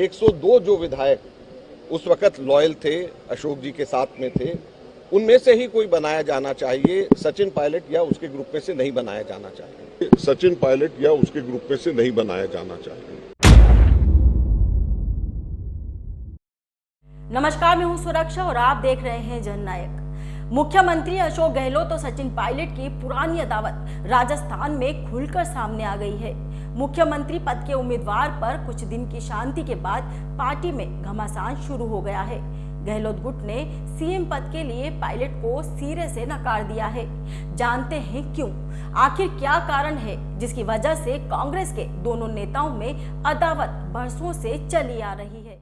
102 जो विधायक उस वक्त लॉयल थे, अशोक जी के साथ में थे, उनमें से ही कोई बनाया जाना चाहिए। सचिन पायलट या उसके ग्रुप में से नहीं बनाया जाना चाहिए। सचिन पायलट या उसके ग्रुप में से नहीं बनाया जाना चाहिए। नमस्कार, मैं हूं सुरक्षा और आप देख रहे हैं जननायक। मुख्यमंत्री अशोक गहलोत और सचिन पायलट की पुरानी अदावत राजस्थान में खुलकर सामने आ गई है। मुख्यमंत्री पद के उम्मीदवार पर कुछ दिन की शांति के बाद पार्टी में घमासान शुरू हो गया है। गहलोत गुट ने सीएम पद के लिए पायलट को सिरे से नकार दिया है। जानते हैं क्यों, आखिर क्या कारण है जिसकी वजह से कांग्रेस के दोनों नेताओं में अदावत बरसों से चली आ रही है।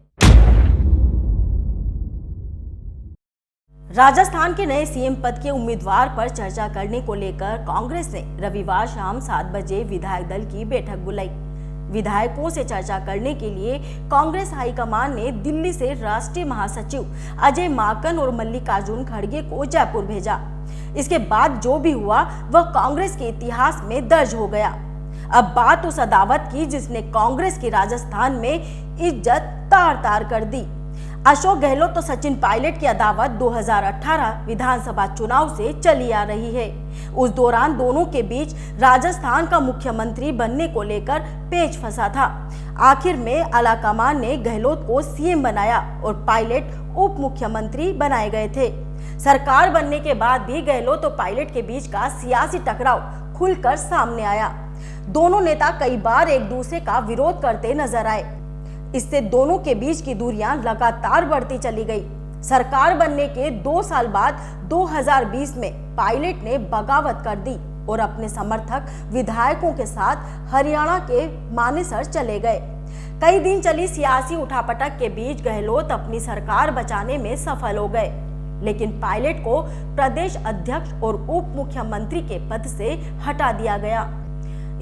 राजस्थान के नए सीएम पद के उम्मीदवार पर चर्चा करने को लेकर कांग्रेस ने रविवार शाम 7 बजे विधायक दल की बैठक बुलाई। विधायकों से चर्चा करने के लिए कांग्रेस हाईकमान ने दिल्ली से राष्ट्रीय महासचिव अजय माकन और मल्लिकार्जुन खड़गे को जयपुर भेजा। इसके बाद जो भी हुआ वह कांग्रेस के इतिहास में दर्ज हो गया। अब बात उस अदावत की जिसने कांग्रेस की राजस्थान में इज्जत तार तार कर दी। अशोक गहलोत और सचिन पायलट की अदावत 2018 विधानसभा चुनाव से चली आ रही है। उस दौरान दोनों के बीच राजस्थान का मुख्यमंत्री बनने को लेकर पेच फंसा था। आखिर में आलाकमान ने गहलोत को सीएम बनाया और पायलट उप मुख्यमंत्री बनाए गए थे। सरकार बनने के बाद भी गहलोत और पायलट के बीच का सियासी टकराव खुलकर सामने आया। दोनों नेता कई बार एक दूसरे का विरोध करते नजर आए। इससे दोनों के बीच की दूरियां लगातार बढ़ती चली गई। सरकार बनने के 2 साल बाद 2020 में पायलट ने बगावत कर दी और अपने समर्थक विधायकों के साथ हरियाणा के मानेसर चले गए। कई दिन चली सियासी उठापटक के बीच गहलोत अपनी सरकार बचाने में सफल हो गए, लेकिन पायलट को प्रदेश अध्यक्ष और उप मुख्यमंत्री के पद से हटा दिया गया।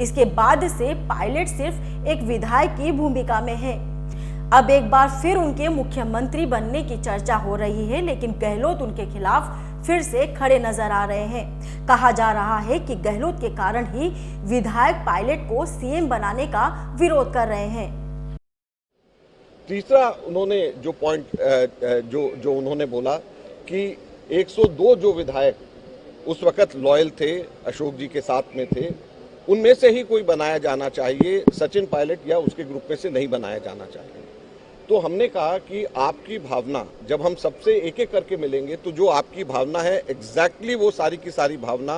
इसके बाद से पायलट सिर्फ एक विधायक की भूमिका में है। अब एक बार फिर उनके मुख्यमंत्री बनने की चर्चा हो रही है, लेकिन गहलोत उनके खिलाफ फिर से खड़े नजर आ रहे हैं। कहा जा रहा है कि गहलोत के कारण ही विधायक पायलट को सीएम बनाने का विरोध कर रहे हैं। तीसरा उन्होंने जो पॉइंट जो उन्होंने बोला कि 102 जो विधायक उस वक्त लॉयल थे, अशोक जी के साथ में थे, उनमें से ही कोई बनाया जाना चाहिए। सचिन पायलट या उसके ग्रुप में से नहीं बनाया जाना चाहिए। तो हमने कहा कि आपकी भावना, जब हम सबसे एक एक करके मिलेंगे तो जो आपकी भावना है एग्जैक्टली वो सारी की सारी भावना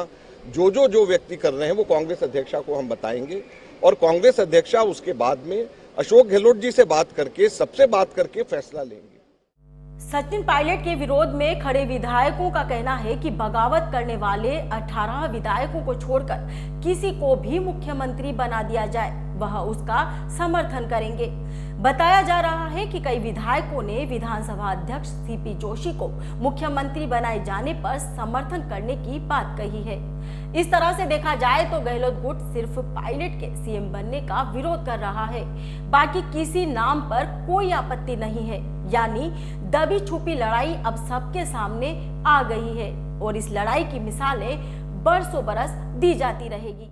जो व्यक्ति कर रहे हैं वो कांग्रेस अध्यक्षा को हम बताएंगे और कांग्रेस अध्यक्षा उसके बाद में अशोक गहलोत जी से बात करके, सबसे बात करके फैसला लेंगे। सचिन पायलट के विरोध में खड़े विधायकों का कहना है कि बगावत करने वाले 18 विधायकों को छोड़कर किसी को भी मुख्यमंत्री बना दिया जाए, वह उसका समर्थन करेंगे। बताया जा रहा है कि कई विधायकों ने विधानसभा अध्यक्ष सीपी जोशी को मुख्यमंत्री बनाए जाने पर समर्थन करने की बात कही है। इस तरह से देखा जाए तो गहलोत गुट सिर्फ पायलट के सीएम बनने का विरोध कर रहा है, बाकी किसी नाम पर कोई आपत्ति नहीं है। यानी दबी छुपी लड़ाई अब सबके सामने आ गई है और इस लड़ाई की मिसालें बरसों बरस दी जाती रहेगी।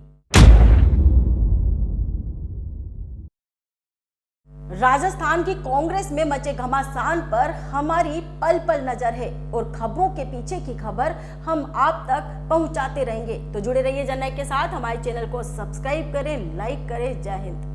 राजस्थान की कांग्रेस में मचे घमासान पर हमारी पल पल नजर है और खबरों के पीछे की खबर हम आप तक पहुंचाते रहेंगे। तो जुड़े रहिए जननायक के साथ, हमारे चैनल को सब्सक्राइब करें, लाइक करें। जय हिंद।